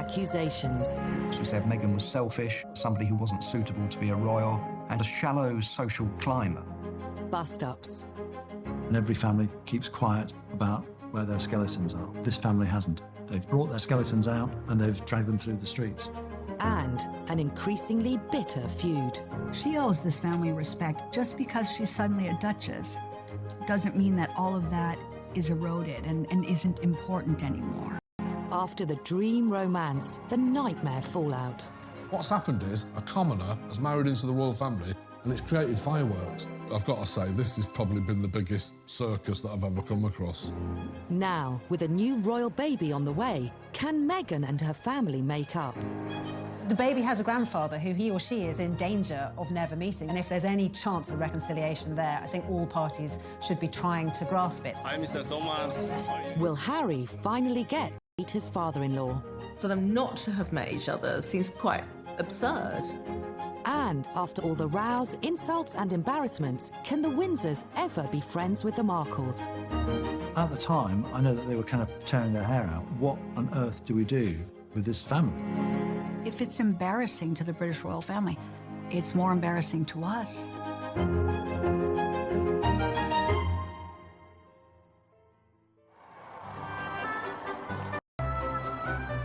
accusations. She said Meghan was selfish, somebody who wasn't suitable to be a royal, and a shallow social climber. Bust-ups. And every family keeps quiet about where their skeletons are. This family hasn't. They've brought their skeletons out and they've dragged them through the streets. And an increasingly bitter feud. She owes this family respect. Just because she's suddenly a duchess doesn't mean that all of that is eroded and isn't important anymore. After the dream romance, the nightmare fallout. What's happened is a commoner has married into the royal family and it's created fireworks. I've got to say, this has probably been the biggest circus that I've ever come across. Now, with a new royal baby on the way, can Meghan and her family make up? The baby has a grandfather who he or she is in danger of never meeting. And if there's any chance of reconciliation there, I think all parties should be trying to grasp it. Hi, Mr. Thomas. Will Harry finally get to meet his father-in-law? For them not to have met each other seems quite absurd. And after all the rows, insults and embarrassments, can the Windsors ever be friends with the Markles? At the time, I know that they were kind of tearing their hair out. What on earth do we do with this family? If it's embarrassing to the British royal family, it's more embarrassing to us.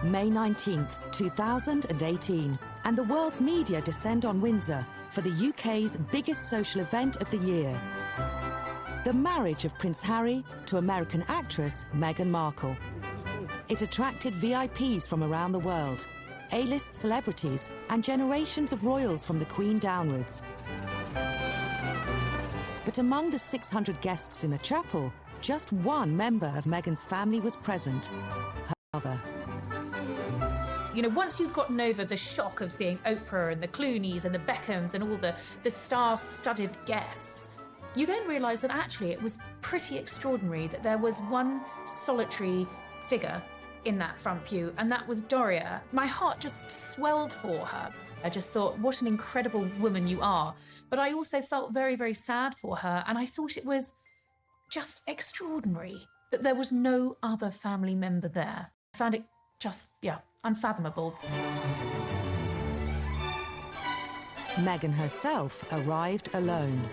May 19th, 2018, and the world's media descend on Windsor for the UK's biggest social event of the year. The marriage of Prince Harry to American actress Meghan Markle. It attracted VIPs from around the world, A-list celebrities, and generations of royals from the Queen downwards. But among the 600 guests in the chapel, just one member of Meghan's family was present, her mother. You know, once you've gotten over the shock of seeing Oprah and the Clooneys and the Beckhams and all the star-studded guests, you then realise that actually it was pretty extraordinary that there was one solitary figure in that front pew, and that was Doria. My heart just swelled for her. I just thought, what an incredible woman you are. But I also felt very, very sad for her, and I thought it was just extraordinary that there was no other family member there. I found it just, unfathomable. Meghan herself arrived alone.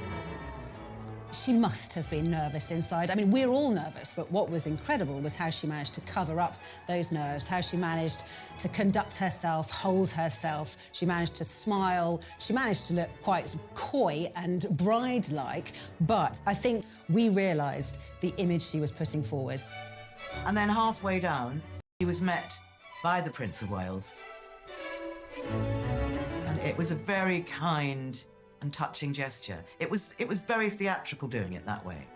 She must have been nervous inside. I mean, we're all nervous, but what was incredible was how she managed to cover up those nerves, how she managed to conduct herself, hold herself. She managed to smile. She managed to look quite coy and bride-like, but I think we realised the image she was putting forward. And then halfway down, he was met by the Prince of Wales. And it was a very kind and touching gesture. It was very theatrical doing it that way.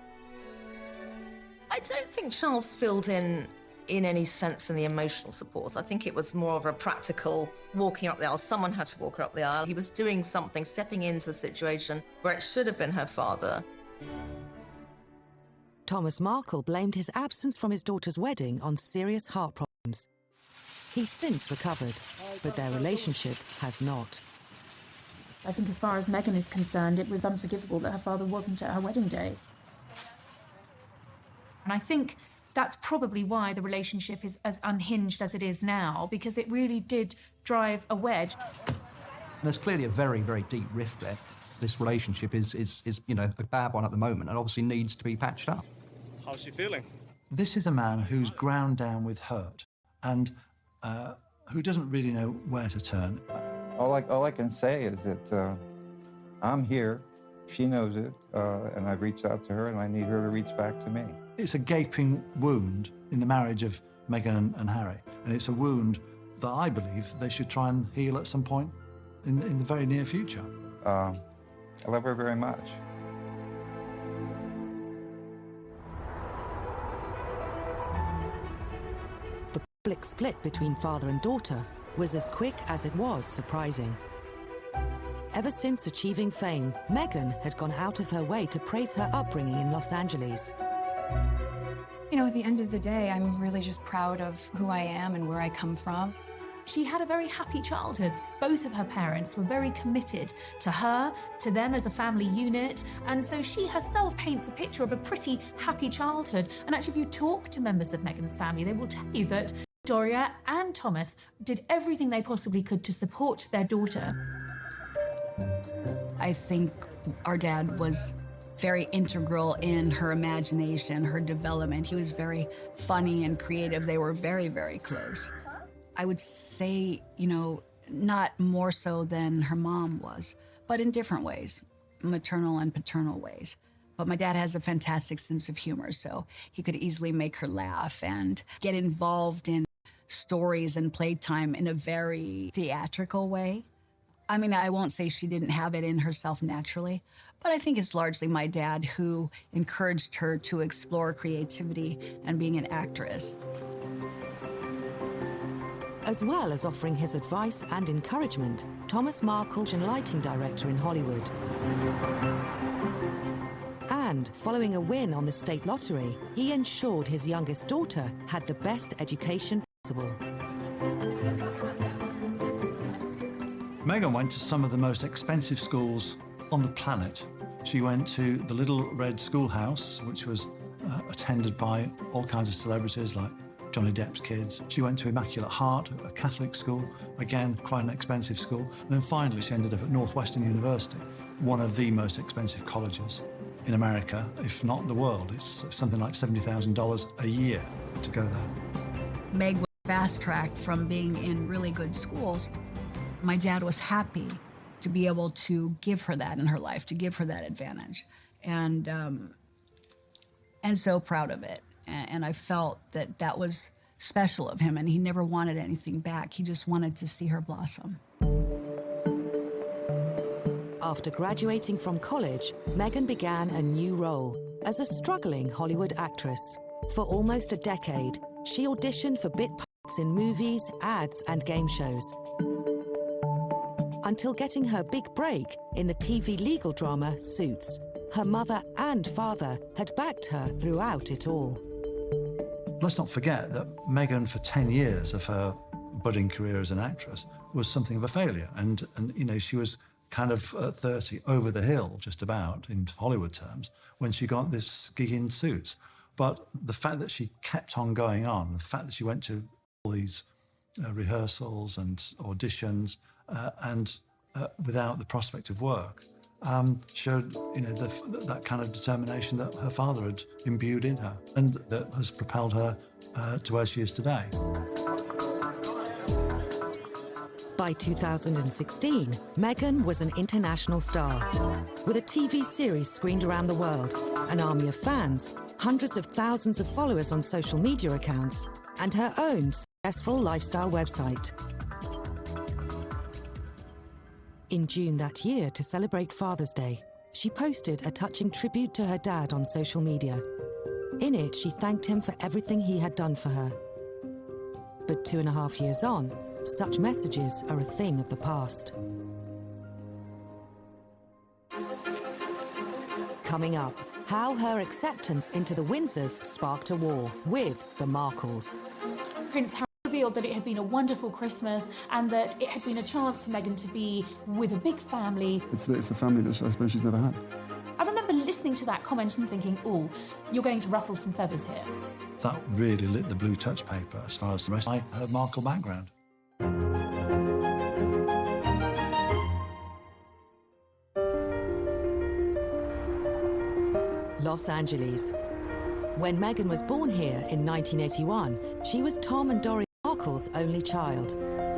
I don't think Charles filled in any sense in the emotional support. I think it was more of a practical walking up the aisle. Someone had to walk her up the aisle. He was doing something, stepping into a situation where it should have been her father. Thomas Markle blamed his absence from his daughter's wedding on serious heart problems. He's since recovered, but their relationship has not. I think as far as Meghan is concerned, it was unforgivable that her father wasn't at her wedding day. And I think that's probably why the relationship is as unhinged as it is now, because it really did drive a wedge. There's clearly a very, very deep rift there. This relationship is a bad one at the moment and obviously needs to be patched up. How's she feeling? This is a man who's ground down with hurt and who doesn't really know where to turn. All I can say is that I'm here, she knows it, and I've reached out to her, and I need her to reach back to me. It's a gaping wound in the marriage of Meghan and Harry, and it's a wound that I believe they should try and heal at some point in the very near future. I love her very much. The public split between father and daughter was as quick as it was surprising. Ever since achieving fame, Meghan had gone out of her way to praise her upbringing in Los Angeles. You know, at the end of the day, I'm really just proud of who I am and where I come from. She had a very happy childhood. Both of her parents were very committed to her, to them as a family unit, and so she herself paints a picture of a pretty happy childhood. And actually, if you talk to members of Meghan's family, they will tell you that Doria and Thomas did everything they possibly could to support their daughter. I think our dad was very integral in her imagination, her development. He was very funny and creative. They were very, very close. I would say, you know, not more so than her mom was, but in different ways, maternal and paternal ways. But my dad has a fantastic sense of humor, so he could easily make her laugh and get involved in stories and playtime in a very theatrical way. I mean, I won't say she didn't have it in herself naturally, but I think it's largely my dad who encouraged her to explore creativity and being an actress. As well as offering his advice and encouragement, Thomas Markles, a lighting director in Hollywood. And following a win on the state lottery, he ensured his youngest daughter had the best education possible. Meghan went to some of the most expensive schools on the planet. She went to the Little Red Schoolhouse, which was attended by all kinds of celebrities like Johnny Depp's kids. She went to Immaculate Heart, a Catholic school, again, quite an expensive school. And then finally she ended up at Northwestern University, one of the most expensive colleges in America, if not the world. It's something like $70,000 a year to go there. Meg was fast-tracked from being in really good schools. My dad was happy to be able to give her that in her life, to give her that advantage, and so proud of it. And I felt that that was special of him, and he never wanted anything back. He just wanted to see her blossom. After graduating from college, Meghan began a new role as a struggling Hollywood actress. For almost a decade, she auditioned for bit parts in movies, ads, and game shows, until getting her big break in the TV legal drama Suits. Her mother and father had backed her throughout it all. Let's not forget that Meghan, for 10 years of her budding career as an actress, was something of a failure. And you know, she was kind of at 30, over the hill, just about, in Hollywood terms, when she got this gig in Suits. But the fact that she kept on going on, the fact that she went to all these rehearsals and auditions, and without the prospect of work, showed, you know, that kind of determination that her father had imbued in her, and that has propelled her to where she is today. By 2016, Meghan was an international star, with a TV series screened around the world, an army of fans, hundreds of thousands of followers on social media accounts, and her own successful lifestyle website. In June that year, to celebrate Father's Day, she posted a touching tribute to her dad on social media. In it, she thanked him for everything he had done for her. But 2.5 years on, such messages are a thing of the past. Coming up, how her acceptance into the Windsors sparked a war with the Markles. Prince Harry revealed that it had been a wonderful Christmas and that it had been a chance for Meghan to be with a big family. It's the family that I suppose she's never had. I remember listening to that comment and thinking, oh, you're going to ruffle some feathers here. That really lit the blue touch paper as far as the rest of her Markle background. Los Angeles. When Meghan was born here in 1981, she was Tom and Doria Markle's only child.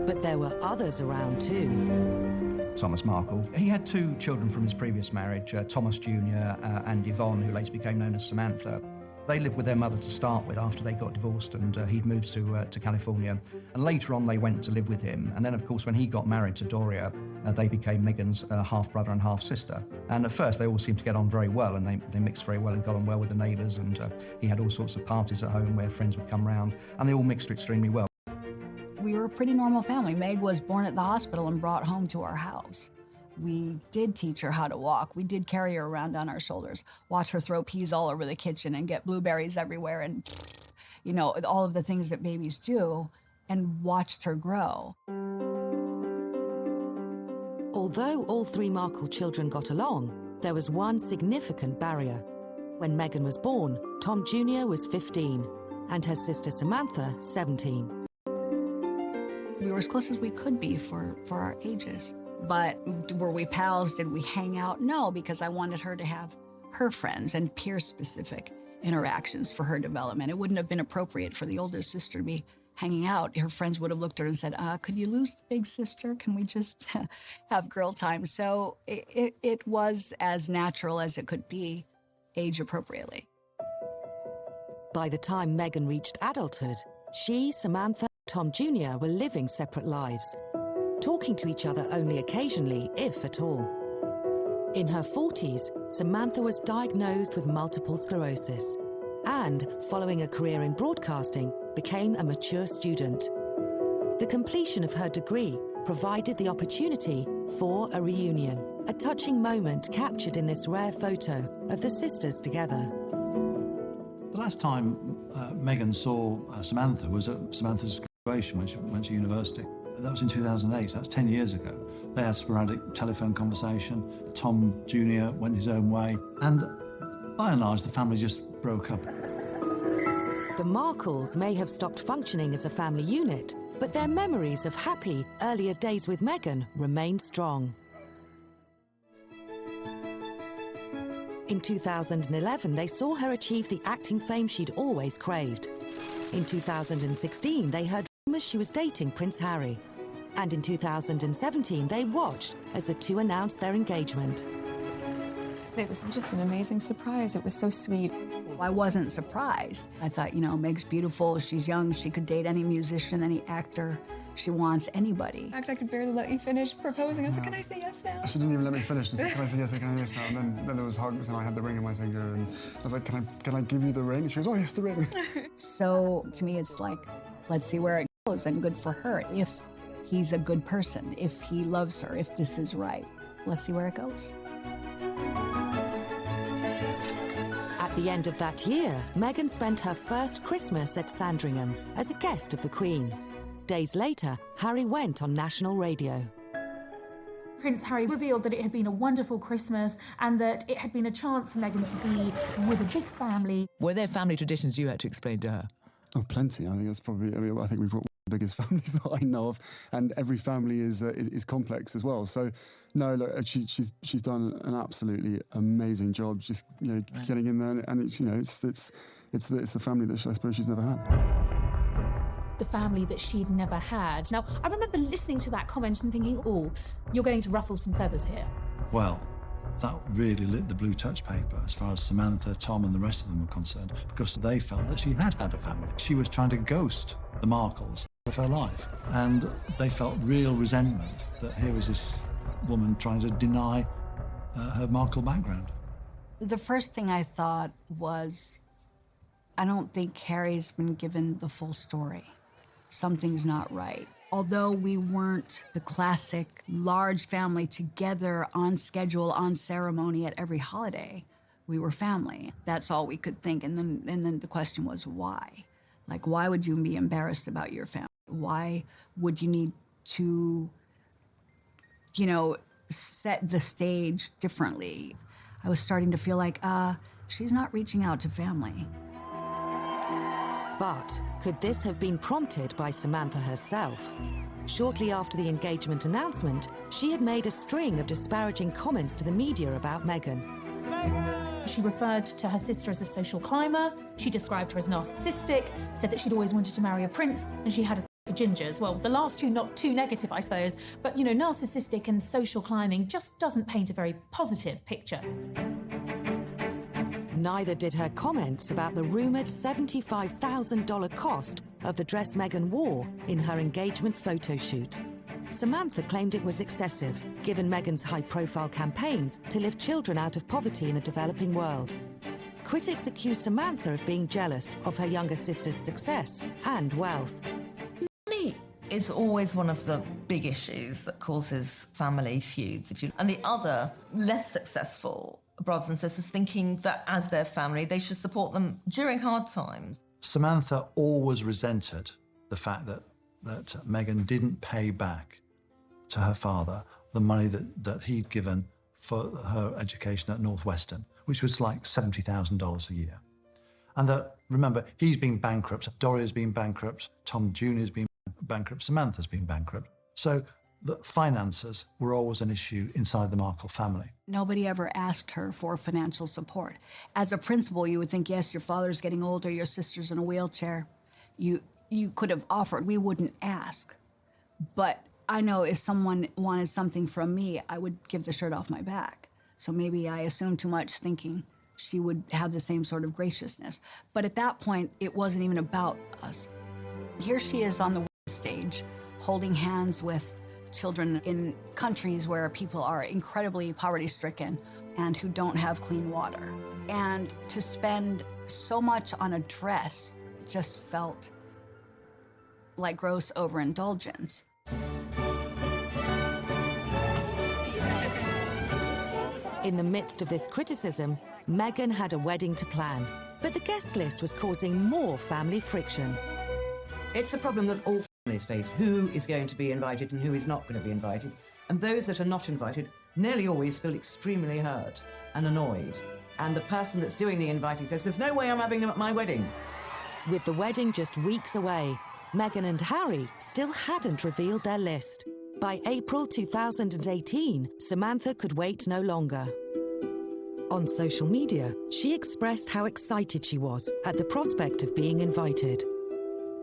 But there were others around too. Thomas Markle. He had 2 children from his previous marriage, Thomas Jr. And Yvonne, who later became known as Samantha. They lived with their mother to start with after they got divorced, and he'd moved to California. And later on, they went to live with him. And then, of course, when he got married to Doria, they became Meghan's half-brother and half-sister. And at first, they all seemed to get on very well, and they mixed very well and got on well with the neighbours. And he had all sorts of parties at home where friends would come round, and they all mixed extremely well. We were a pretty normal family. Meg was born at the hospital and brought home to our house. We did teach her how to walk. We did carry her around on our shoulders, watch her throw peas all over the kitchen and get blueberries everywhere and, you know, all of the things that babies do, and watched her grow. Although all 3 Markle children got along, there was one significant barrier. When Meghan was born, Tom Jr. was 15 and her sister Samantha 17. We were as close as we could be for our ages. But were we pals? Did we hang out? No, because I wanted her to have her friends and peer-specific interactions for her development. It wouldn't have been appropriate for the older sister to be hanging out. Her friends would have looked at her and said, could you lose the big sister? Can we just have girl time? So it was as natural as it could be, age appropriately. By the time Meghan reached adulthood, she, Samantha, Tom Jr. were living separate lives, talking to each other only occasionally, if at all. In her 40s, Samantha was diagnosed with multiple sclerosis and, following a career in broadcasting, became a mature student. The completion of her degree provided the opportunity for a reunion, a touching moment captured in this rare photo of the sisters together. The last time Meghan saw Samantha was at Samantha's graduation when she went to university. That was in 2008, so that's 10 years ago. They had sporadic telephone conversation. Tom Jr. went his own way, and by and large, the family just broke up. The Markles may have stopped functioning as a family unit, but their memories of happy, earlier days with Meghan remain strong. In 2011, they saw her achieve the acting fame she'd always craved. In 2016, they heard rumours she was dating Prince Harry. And in 2017, they watched as the two announced their engagement. It was just an amazing surprise. It was so sweet. I wasn't surprised. I thought, Meg's beautiful, she's young, she could date any musician, any actor. She wants anybody. In fact, I could barely let you finish proposing. I said, can I say yes now? She didn't even let me finish. She said, can I say yes, can I say yes now? And then there was hugs, and I had the ring in my finger, and I was like, can I give you the ring? She goes, oh, yes, the ring. So, to me, it's like, let's see where it goes, and good for her. If he's a good person, if he loves her, if this is right, let's see where it goes. At the end of that year, Meghan spent her first Christmas at Sandringham as a guest of the Queen. Days later, Harry went on national radio. Prince Harry revealed that it had been a wonderful Christmas and that it had been a chance for Meghan to be with a big family. Were there family traditions you had to explain to her? Oh, plenty. I think that's probably, I think we've got one of the biggest families that I know of, and every family is complex as well. So, no, look, she's done an absolutely amazing job, just getting in there, and it's the family that I suppose she's never had. The family that she'd never had. Now, I remember listening to that comment and thinking, oh, you're going to ruffle some feathers here. Well, that really lit the blue touch paper as far as Samantha, Tom and the rest of them were concerned, because they felt that she had a family. She was trying to ghost the Markles of her life, and they felt real resentment that here was this woman trying to deny her Markle background. The first thing I thought was, I don't think Harry's been given the full story. Something's not right. Although we weren't the classic large family together on schedule, on ceremony at every holiday, we were family. That's all we could think. And then the question was, why? Like, why would you be embarrassed about your family? Why would you need to, set the stage differently? I was starting to feel like, she's not reaching out to family. But could this have been prompted by Samantha herself? Shortly after the engagement announcement, she had made a string of disparaging comments to the media about Meghan. She referred to her sister as a social climber, she described her as narcissistic, said that she'd always wanted to marry a prince, and she had a for gingers. Well, the last two not too negative, I suppose, but, narcissistic and social climbing just doesn't paint a very positive picture. Neither did her comments about the rumoured $75,000 cost of the dress Meghan wore in her engagement photo shoot. Samantha claimed it was excessive, given Meghan's high-profile campaigns to lift children out of poverty in the developing world. Critics accused Samantha of being jealous of her younger sister's success and wealth. Money is always one of the big issues that causes family feuds. And the other, less successful brothers and sisters thinking that as their family, they should support them during hard times. Samantha always resented the fact that Meghan didn't pay back to her father the money that he'd given for her education at Northwestern, which was like $70,000 a year. And that, remember, he's been bankrupt, Doria's been bankrupt, Tom Jr.'s been bankrupt, Samantha's been bankrupt. So the finances were always an issue inside the Markle family. Nobody ever asked her for financial support. As a principal, you would think, yes, your father's getting older, your sister's in a wheelchair. You could have offered. We wouldn't ask. But I know if someone wanted something from me, I would give the shirt off my back. So maybe I assumed too much, thinking she would have the same sort of graciousness. But at that point, it wasn't even about us. Here she is on the stage, holding hands with children in countries where people are incredibly poverty-stricken and who don't have clean water. And to spend so much on a dress just felt like gross overindulgence. In the midst of this criticism, Meghan had a wedding to plan, but the guest list was causing more family friction. It's a problem that all families face. Who is going to be invited and who is not going to be invited? And those that are not invited nearly always feel extremely hurt and annoyed. And the person that's doing the inviting says, there's no way I'm having them at my wedding. With the wedding just weeks away, Meghan and Harry still hadn't revealed their list. By April 2018, Samantha could wait no longer. On social media, she expressed how excited she was at the prospect of being invited.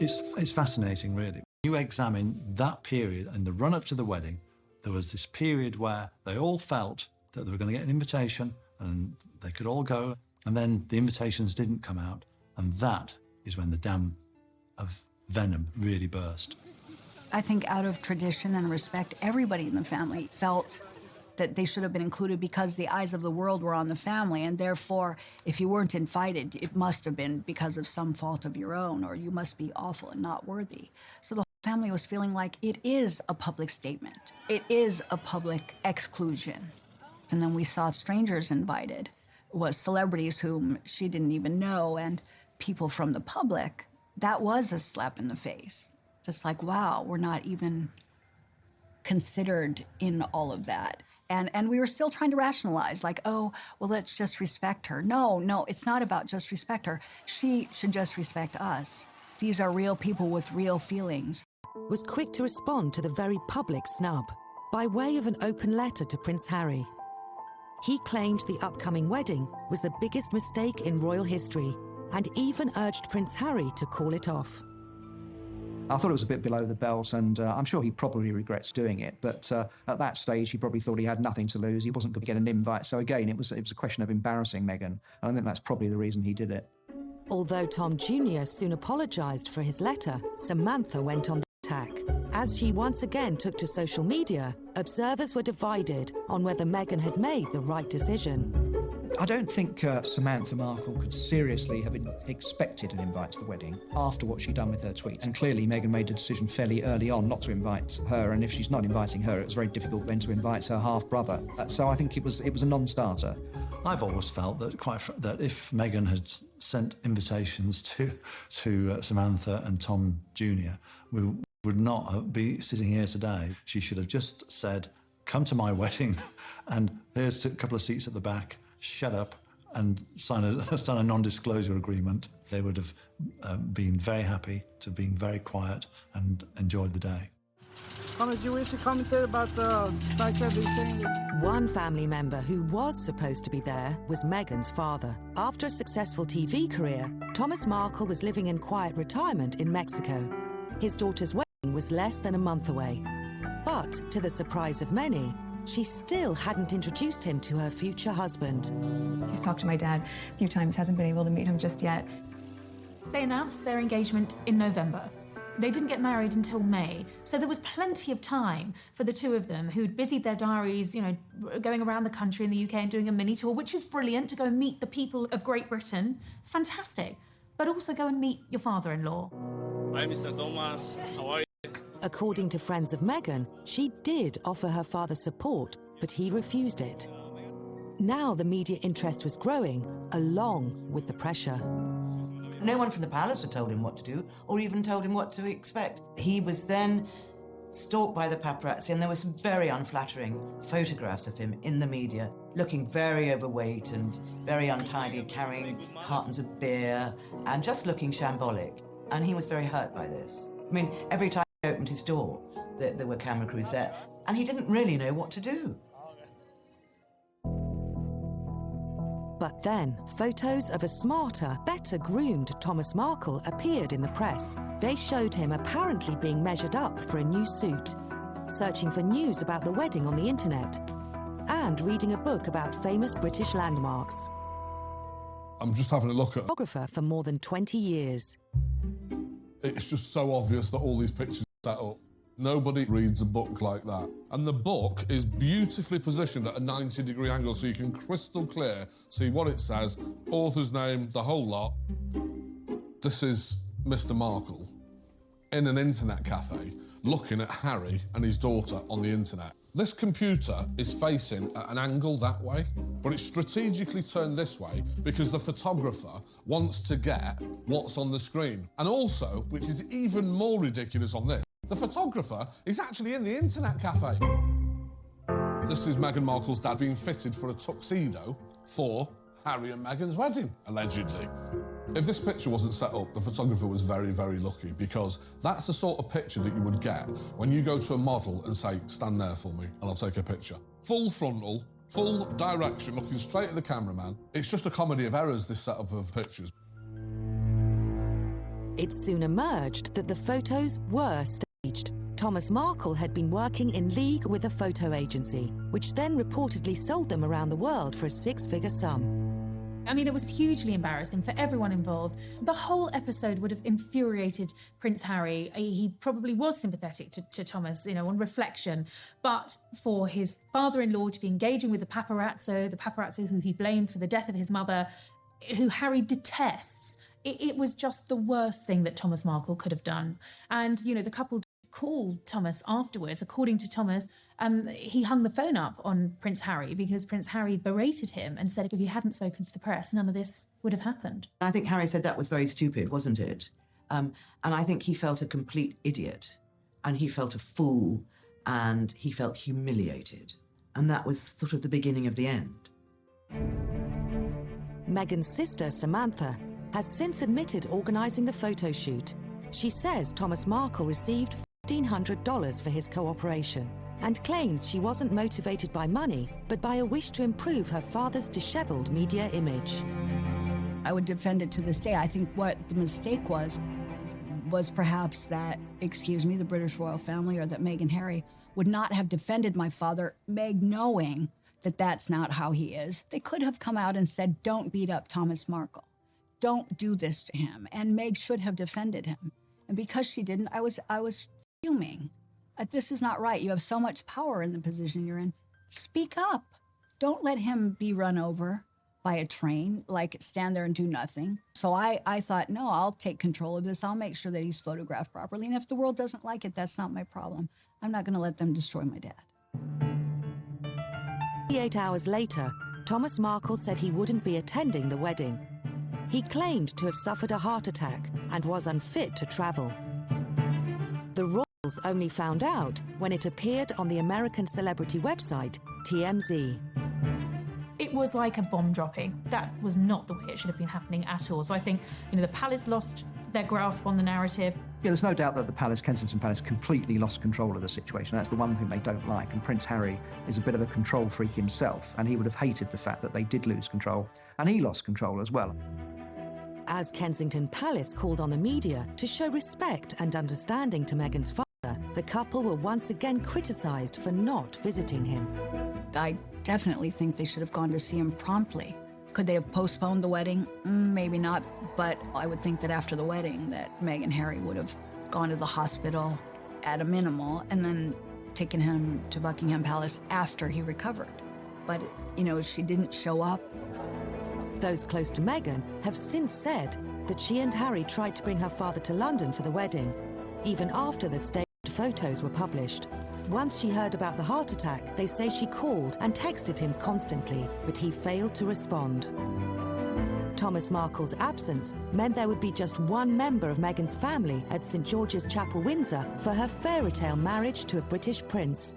It's fascinating, really. You examine that period and the run-up to the wedding, there was this period where they all felt that they were going to get an invitation and they could all go, and then the invitations didn't come out, and that is when the dam of venom really burst. I think out of tradition and respect, everybody in the family felt that they should have been included because the eyes of the world were on the family, and therefore, if you weren't invited, it must have been because of some fault of your own, or you must be awful and not worthy. So the whole family was feeling like it is a public statement. It is a public exclusion. And then we saw strangers invited. It was celebrities whom she didn't even know, and people from the public. That was a slap in the face. Just like, wow, we're not even considered in all of that. And we were still trying to rationalize, like, oh, well, let's just respect her. No, it's not about just respect her. She should just respect us. These are real people with real feelings. Was quick to respond to the very public snub by way of an open letter to Prince Harry. He claimed the upcoming wedding was the biggest mistake in royal history and even urged Prince Harry to call it off. I thought it was a bit below the belt, and I'm sure he probably regrets doing it. But at that stage, he probably thought he had nothing to lose. He wasn't going to get an invite. So again, it was a question of embarrassing Meghan. And I think that's probably the reason he did it. Although Tom Jr. soon apologised for his letter, Samantha went on the attack. As she once again took to social media, observers were divided on whether Meghan had made the right decision. I don't think Samantha Markle could seriously have expected an invite to the wedding after what she'd done with her tweets. And clearly, Meghan made a decision fairly early on not to invite her. And if she's not inviting her, it was very difficult then to invite her half-brother. So I think it was a non-starter. I've always felt that that if Meghan had sent invitations to Samantha and Tom Jr., we would not be sitting here today. She should have just said, come to my wedding, and here's a couple of seats at the back. Shut up and sign a non-disclosure agreement. They would have been very happy to being very quiet and enjoyed the day. Did you wish to commentate about the fact that they saying that... One family member who was supposed to be there was Meghan's father. After a successful TV career, Thomas Markle was living in quiet retirement in Mexico. His daughter's wedding was less than a month away. But, to the surprise of many, she still hadn't introduced him to her future husband. He's talked to my dad a few times, hasn't been able to meet him just yet. They announced their engagement in November. They didn't get married until May, so there was plenty of time for the two of them who'd busied their diaries, going around the country in the UK and doing a mini tour, which is brilliant, to go and meet the people of Great Britain. Fantastic. But also go and meet your father-in-law. Hi, Mr. Thomas. How are you? According to friends of Meghan, she did offer her father support, but he refused it. Now the media interest was growing, along with the pressure. No one from the palace had told him what to do, or even told him what to expect. He was then stalked by the paparazzi, and there were some very unflattering photographs of him in the media, looking very overweight and very untidy, carrying cartons of beer, and just looking shambolic. And he was very hurt by this. I mean, every time opened his door, there were camera crews there, and he didn't really know what to do. But then, photos of a smarter, better groomed Thomas Markle appeared in the press. They showed him apparently being measured up for a new suit, searching for news about the wedding on the internet, and reading a book about famous British landmarks. I'm just having a look at... Photographer for more than 20 years. It's just so obvious that all these pictures are set up. Nobody reads a book like that. And the book is beautifully positioned at a 90-degree angle so you can crystal clear see what it says, author's name, the whole lot. This is Mr. Markle in an internet cafe looking at Harry and his daughter on the internet. This computer is facing at an angle that way, but it's strategically turned this way because the photographer wants to get what's on the screen. And also, which is even more ridiculous on this, the photographer is actually in the internet cafe. This is Meghan Markle's dad being fitted for a tuxedo for Harry and Meghan's wedding, allegedly. If this picture wasn't set up, the photographer was very, very lucky, because that's the sort of picture that you would get when you go to a model and say, stand there for me and I'll take a picture. Full frontal, full direction, looking straight at the cameraman. It's just a comedy of errors, this setup of pictures. It soon emerged that the photos were staged. Thomas Markle had been working in league with a photo agency, which then reportedly sold them around the world for a six-figure sum. I mean, it was hugely embarrassing for everyone involved. The whole episode would have infuriated Prince Harry. He probably was sympathetic to Thomas, you know, on reflection. But for his father-in-law to be engaging with the paparazzo who he blamed for the death of his mother, who Harry detests, it was just the worst thing that Thomas Markle could have done. And, you know, the couple called Thomas afterwards. According to Thomas, he hung the phone up on Prince Harry because Prince Harry berated him and said if he hadn't spoken to the press, none of this would have happened. I think Harry said that was very stupid, wasn't it? And I think he felt a complete idiot, and he felt a fool, and he felt humiliated. And that was sort of the beginning of the end. Meghan's sister, Samantha, has since admitted organising the photo shoot. She says Thomas Markle received $1,500 for his cooperation and claims she wasn't motivated by money, but by a wish to improve her father's dishevelled media image. I would defend it to this day. I think what the mistake was perhaps that, the British royal family, or that Meghan and Harry would not have defended my father, Meg knowing that that's not how he is. They could have come out and said, don't beat up Thomas Markle. Don't do this to him. And Meg should have defended him. And because she didn't, I was fuming. This is not right. You have so much power in the position you're in. Speak up. Don't let him be run over by a train, like stand there and do nothing. So I thought, no, I'll take control of this. I'll make sure that he's photographed properly. And if the world doesn't like it, that's not my problem. I'm not going to let them destroy my dad. 48 hours later, Thomas Markle said he wouldn't be attending the wedding. He claimed to have suffered a heart attack and was unfit to travel. The royals only found out when it appeared on the American celebrity website, TMZ. It was like a bomb dropping. That was not the way it should have been happening at all. So I think, you know, the palace lost their grasp on the narrative. Yeah, there's no doubt that the palace, Kensington Palace, completely lost control of the situation. That's the one thing they don't like. And Prince Harry is a bit of a control freak himself, and he would have hated the fact that they did lose control, and he lost control as well. As Kensington Palace called on the media to show respect and understanding to Meghan's father, the couple were once again criticised for not visiting him. I definitely think they should have gone to see him promptly. Could they have postponed the wedding? Maybe not, but I would think that after the wedding that Meghan and Harry would have gone to the hospital at a minimal and then taken him to Buckingham Palace after he recovered. But, you know, she didn't show up. Those close to Meghan have since said that she and Harry tried to bring her father to London for the wedding, even after the staged photos were published. Once she heard about the heart attack, they say she called and texted him constantly, but he failed to respond. Thomas Markle's absence meant there would be just one member of Meghan's family at St George's Chapel, Windsor, for her fairy tale marriage to a British prince.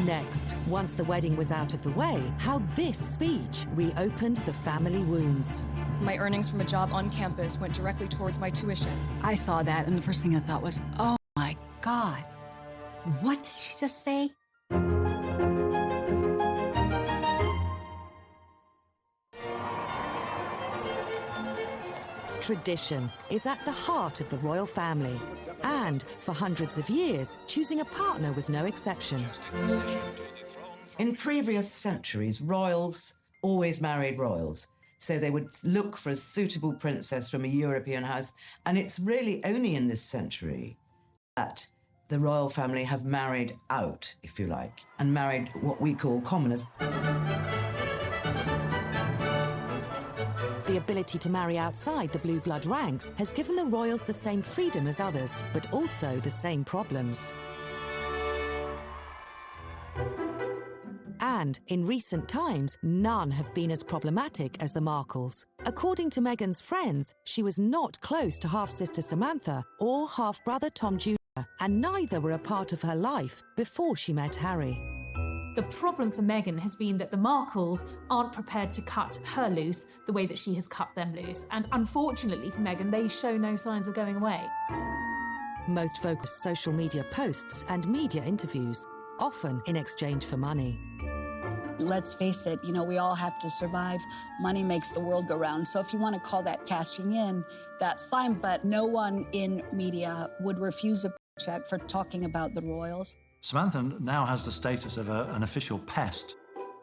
Next, once the wedding was out of the way, how this speech reopened the family wounds. My earnings from a job on campus went directly towards my tuition. I saw that, and the first thing I thought was, oh God, what did she just say? Tradition is at the heart of the royal family. And for hundreds of years, choosing a partner was no exception. In previous centuries, royals always married royals. So they would look for a suitable princess from a European house. And it's really only in this century that the royal family have married out, if you like, and married what we call commoners. The ability to marry outside the blue blood ranks has given the royals the same freedom as others, but also the same problems. And in recent times, none have been as problematic as the Markles. According to Meghan's friends, she was not close to half-sister Samantha or half-brother Tom Jr., and neither were a part of her life before she met Harry. The problem for Meghan has been that the Markles aren't prepared to cut her loose the way that she has cut them loose. And unfortunately for Meghan, they show no signs of going away. Most focus social media posts and media interviews, often in exchange for money. Let's face it, we all have to survive. Money makes the world go round. So if you want to call that cashing in, that's fine. But no one in media would refuse a check for talking about the royals. Samantha now has the status of an official pest.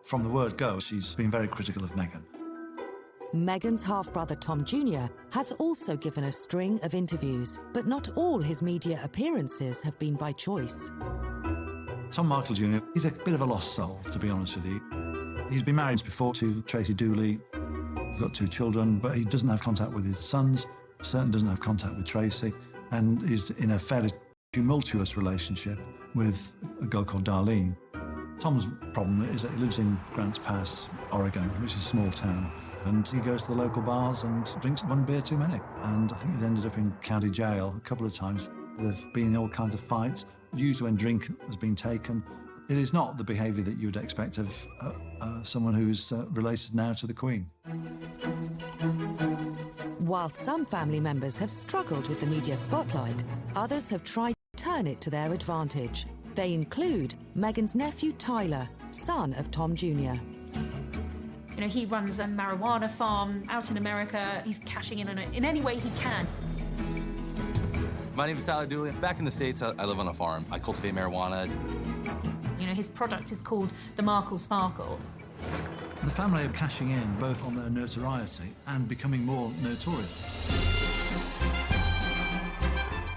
From the word go, she's been very critical of Meghan. Meghan's half-brother Tom Jr. has also given a string of interviews, but not all his media appearances have been by choice. Tom Markle Jr., he's a bit of a lost soul, to be honest with you. He's been married before to Tracy Dooley. He's got 2 children, but he doesn't have contact with his sons, certainly doesn't have contact with Tracy, and is in a fairly tumultuous relationship with a girl called Darlene. Tom's problem is that he lives in Grants Pass, Oregon, which is a small town, and he goes to the local bars and drinks 1 beer too many. And I think he's ended up in county jail a couple of times. There have been all kinds of fights, usually when drink has been taken. It is not the behaviour that you would expect of someone who is related now to the Queen. While some family members have struggled with the media spotlight, others have tried to turn it to their advantage. They include Meghan's nephew Tyler, son of Tom Jr. He runs a marijuana farm out in America. He's cashing in on it in any way he can. My name is Tyler Dooley. Back in the States, I live on a farm. I cultivate marijuana. His product is called the Markle Sparkle. The family are cashing in both on their notoriety and becoming more notorious.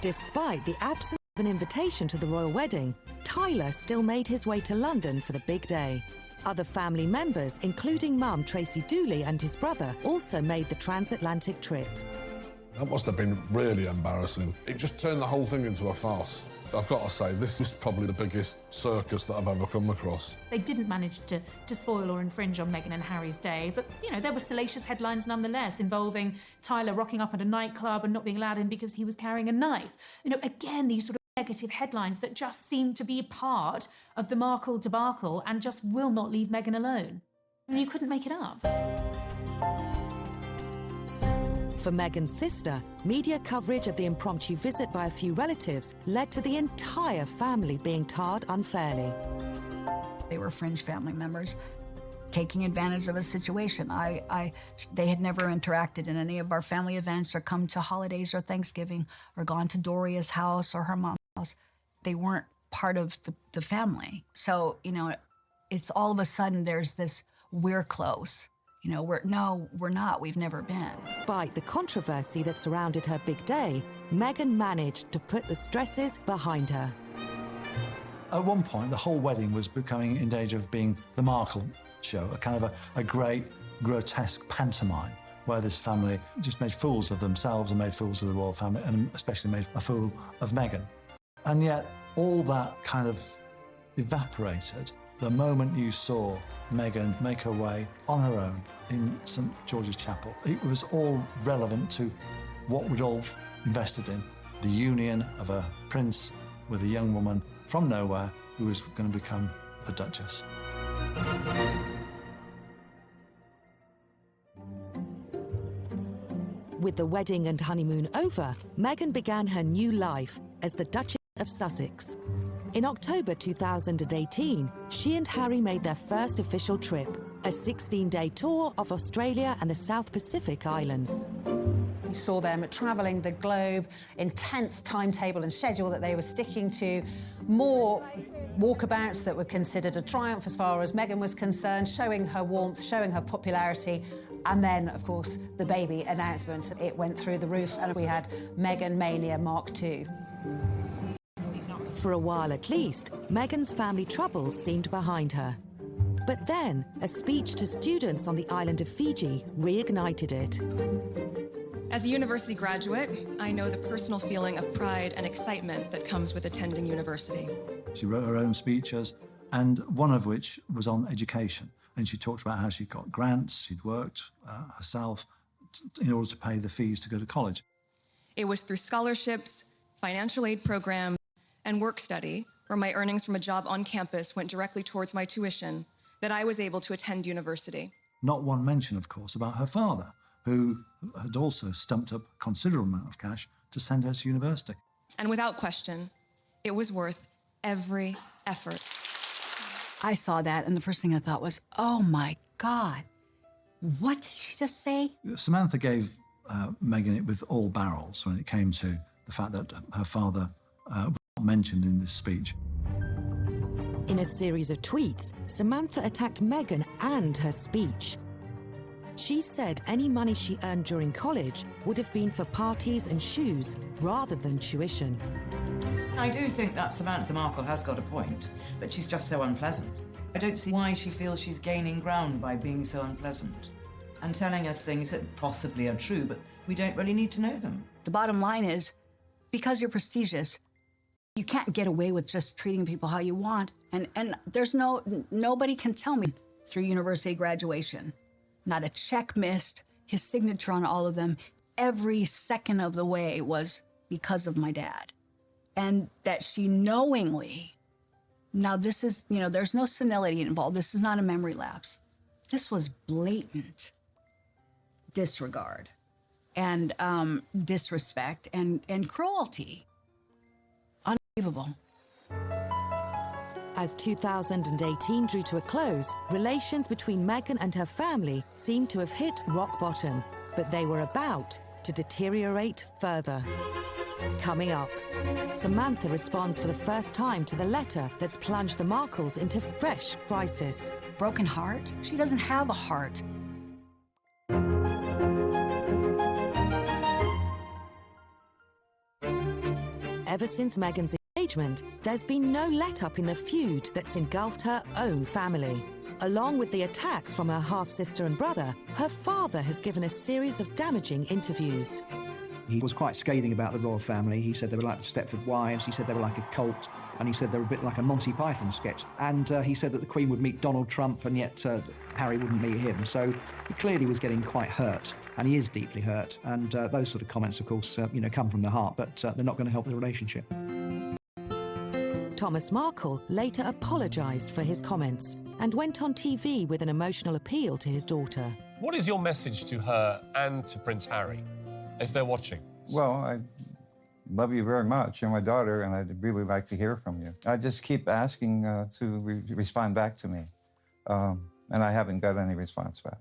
Despite the absence of an invitation to the royal wedding, Tyler still made his way to London for the big day. Other family members, including mum Tracy Dooley and his brother, also made the transatlantic trip. That must have been really embarrassing. It just turned the whole thing into a farce. I've got to say, this is probably the biggest circus that I've ever come across. They didn't manage to spoil or infringe on Meghan and Harry's day, but, there were salacious headlines nonetheless involving Tyler rocking up at a nightclub and not being allowed in because he was carrying a knife. Again, these sort of negative headlines that just seem to be part of the Markle debacle and just will not leave Meghan alone. You couldn't make it up. For Meghan's sister, media coverage of the impromptu visit by a few relatives led to the entire family being tarred unfairly. They were fringe family members taking advantage of a situation. They had never interacted in any of our family events or come to holidays or Thanksgiving or gone to Doria's house or her mom's house. They weren't part of the family. So, it's all of a sudden there's this, we're close. We're not. We've never been. Despite the controversy that surrounded her big day, Meghan managed to put the stresses behind her. At one point, the whole wedding was becoming in danger of being the Markle show, a kind of a great, grotesque pantomime, where this family just made fools of themselves and made fools of the royal family, and especially made a fool of Meghan. And yet, all that kind of evaporated the moment you saw Meghan make her way on her own in St George's Chapel. It was all relevant to what we'd all invested in, the union of a prince with a young woman from nowhere who was going to become a duchess. With the wedding and honeymoon over, Meghan began her new life as the Duchess of Sussex. In October 2018, she and Harry made their first official trip, a 16-day tour of Australia and the South Pacific Islands. You saw them travelling the globe, intense timetable and schedule that they were sticking to, more walkabouts that were considered a triumph as far as Meghan was concerned, showing her warmth, showing her popularity, and then, of course, the baby announcement. It went through the roof, and we had Meghan Mania Mark II. For a while at least, Meghan's family troubles seemed behind her. But then, a speech to students on the island of Fiji reignited it. As a university graduate, I know the personal feeling of pride and excitement that comes with attending university. She wrote her own speeches, and one of which was on education. And she talked about how she got grants, she'd worked herself in order to pay the fees to go to college. It was through scholarships, financial aid programs, and work study, where my earnings from a job on campus went directly towards my tuition, that I was able to attend university. Not one mention, of course, about her father, who had also stumped up a considerable amount of cash to send her to university. And without question, it was worth every effort. I saw that, and the first thing I thought was, oh my God, what did she just say? Samantha gave Meghan it with all barrels when it came to the fact that her father was not mentioned in this speech. In a series of tweets, Samantha attacked Meghan and her speech. She said any money she earned during college would have been for parties and shoes rather than tuition. I do think that Samantha Markle has got a point, but she's just so unpleasant. I don't see why she feels she's gaining ground by being so unpleasant and telling us things that possibly are true, but we don't really need to know them. The bottom line is, because you're prestigious, you can't get away with just treating people how you want. And there's nobody can tell me through university graduation. Not a check missed, his signature on all of them. Every second of the way was because of my dad. And that she knowingly, now this is, there's no senility involved. This is not a memory lapse. This was blatant disregard and disrespect and cruelty. Unbelievable. As 2018 drew to a close, relations between Meghan and her family seemed to have hit rock bottom, but they were about to deteriorate further. Coming up, Samantha responds for the first time to the letter that's plunged the Markles into fresh crisis. Broken heart? She doesn't have a heart. Ever since Meghan's engagement, there's been no let-up in the feud that's engulfed her own family. Along with the attacks from her half-sister and brother, her father has given a series of damaging interviews. He was quite scathing about the royal family. He said they were like the Stepford Wives. He said they were like a cult. And he said they were a bit like a Monty Python sketch. And he said that the Queen would meet Donald Trump and yet Harry wouldn't meet him. So he clearly was getting quite hurt. And he is deeply hurt. And those sort of comments, of course, come from the heart. But they're not going to help the relationship. Thomas Markle later apologised for his comments and went on TV with an emotional appeal to his daughter. What is your message to her and to Prince Harry, if they're watching? Well, I love you very much. You're my daughter, and I'd really like to hear from you. I just keep asking to respond back to me, and I haven't got any response back.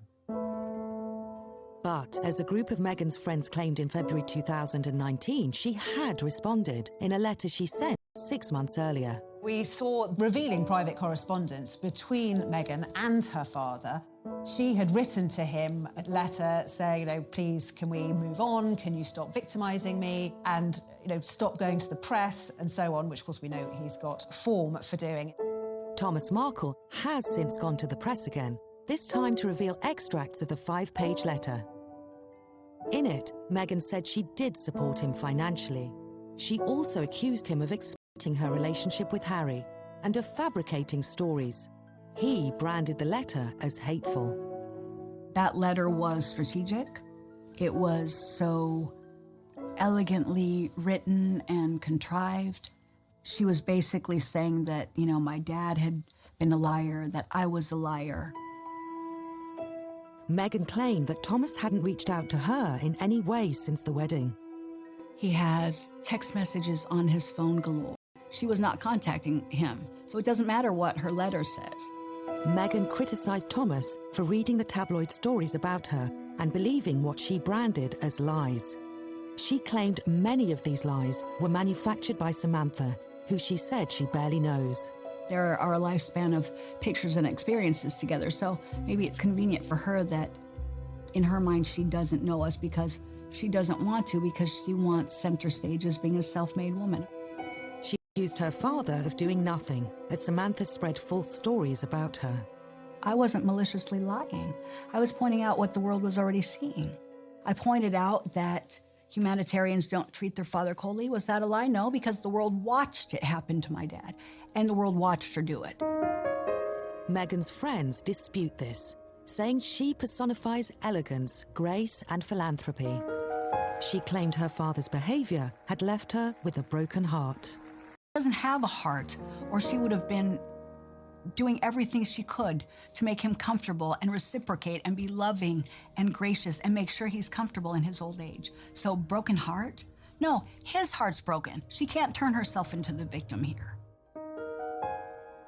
But, as a group of Meghan's friends claimed in February 2019, she had responded in a letter she sent 6 months earlier. We saw revealing private correspondence between Meghan and her father. She had written to him a letter saying, please, can we move on? Can you stop victimising me? And, stop going to the press and so on, which, of course, we know he's got form for doing. Thomas Markle has since gone to the press again, this time to reveal extracts of the 5-page letter. In it, Meghan said she did support him financially. She also accused him of exploiting her relationship with Harry and of fabricating stories. He branded the letter as hateful. That letter was strategic. It was so elegantly written and contrived. She was basically saying that, my dad had been a liar, that I was a liar. Meghan claimed that Thomas hadn't reached out to her in any way since the wedding. He has text messages on his phone galore. she was not contacting him. So it doesn't matter what her letter says. Meghan criticised Thomas for reading the tabloid stories about her and believing what she branded as lies. She claimed many of these lies were manufactured by Samantha, who she said she barely knows. There are a lifespan of pictures and experiences together, so maybe it's convenient for her that in her mind she doesn't know us because she doesn't want to, because she wants center stage as being a self-made woman. She accused her father of doing nothing as Samantha spread false stories about her. I wasn't maliciously lying. I was pointing out what the world was already seeing. I pointed out that humanitarians don't treat their father coldly. Was that a lie? No, because the world watched it happen to my dad, and the world watched her do it. Meghan's friends dispute this, saying she personifies elegance, grace, and philanthropy. She claimed her father's behavior had left her with a broken heart. She doesn't have a heart, or she would have been doing everything she could to make him comfortable and reciprocate and be loving and gracious and make sure he's comfortable in his old age. So broken heart? No, his heart's broken. She can't turn herself into the victim here.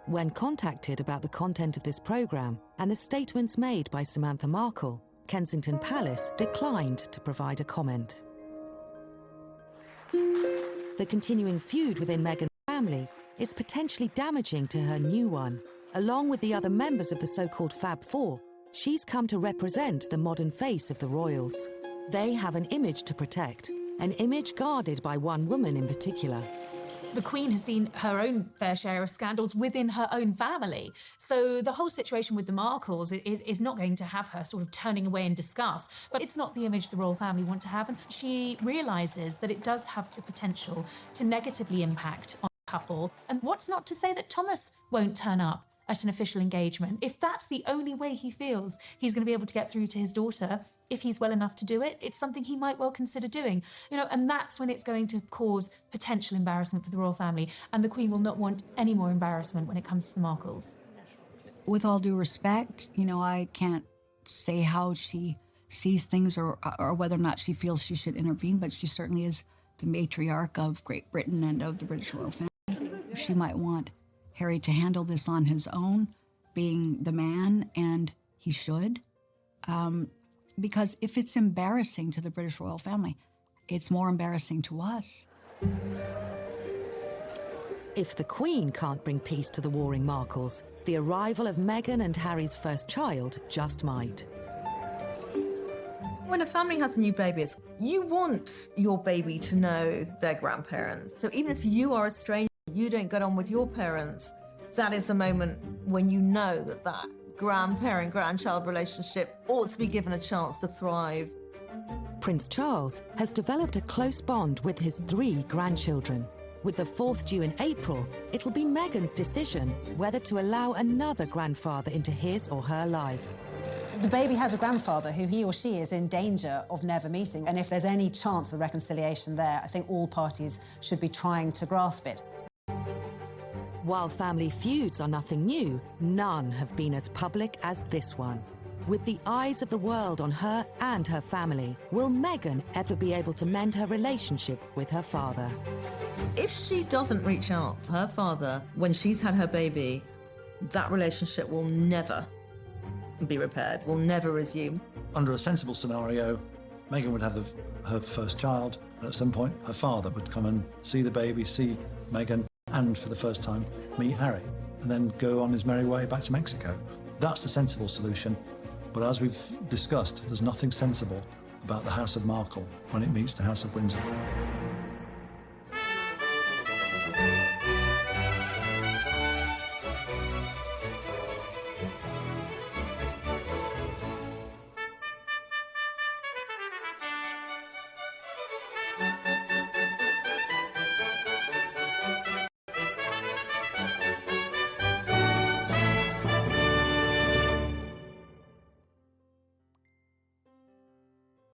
When contacted about the content of this program and the statements made by Samantha Markle, Kensington Palace declined to provide a comment. The continuing feud within Meghan's family is potentially damaging to her new one. Along with the other members of the so-called Fab Four, she's come to represent the modern face of the royals. They have an image to protect, an image guarded by one woman in particular. The Queen has seen her own fair share of scandals within her own family. So the whole situation with the Markles is not going to have her sort of turning away in disgust. But it's not the image the royal family want to have. And she realises that it does have the potential to negatively impact on the couple. And what's not to say that Thomas won't turn up at an official engagement? If that's the only way he feels he's going to be able to get through to his daughter, if he's well enough to do it, it's something he might well consider doing. You know, and that's when it's going to cause potential embarrassment for the royal family. And the Queen will not want any more embarrassment when it comes to the Markles. With all due respect, you know, I can't say how she sees things or whether or not she feels she should intervene, but she certainly is the matriarch of Great Britain and of the British royal family. She might want Harry to handle this on his own, being the man, and he should. Because if it's embarrassing to the British royal family, it's more embarrassing to us. If the Queen can't bring peace to the warring Markles, the arrival of Meghan and Harry's first child just might. When a family has a new baby, you want your baby to know their grandparents. So even if you are a stranger, you don't get on with your parents, that is the moment when you know that grandparent-grandchild relationship ought to be given a chance to thrive. Prince Charles has developed a close bond with his 3 grandchildren. With the 4th due in April, it'll be Meghan's decision whether to allow another grandfather into his or her life. The baby has a grandfather who he or she is in danger of never meeting. And if there's any chance of reconciliation there, I think all parties should be trying to grasp it. While family feuds are nothing new, none have been as public as this one. With the eyes of the world on her and her family, will Meghan ever be able to mend her relationship with her father? If she doesn't reach out to her father when she's had her baby, that relationship will never be repaired, will never resume. Under a sensible scenario, Meghan would have her first child, and at some point her father would come and see the baby, see Meghan, and for the first time meet Harry, and then go on his merry way back to Mexico. That's the sensible solution, but as we've discussed, there's nothing sensible about the House of Markle when it meets the House of Windsor.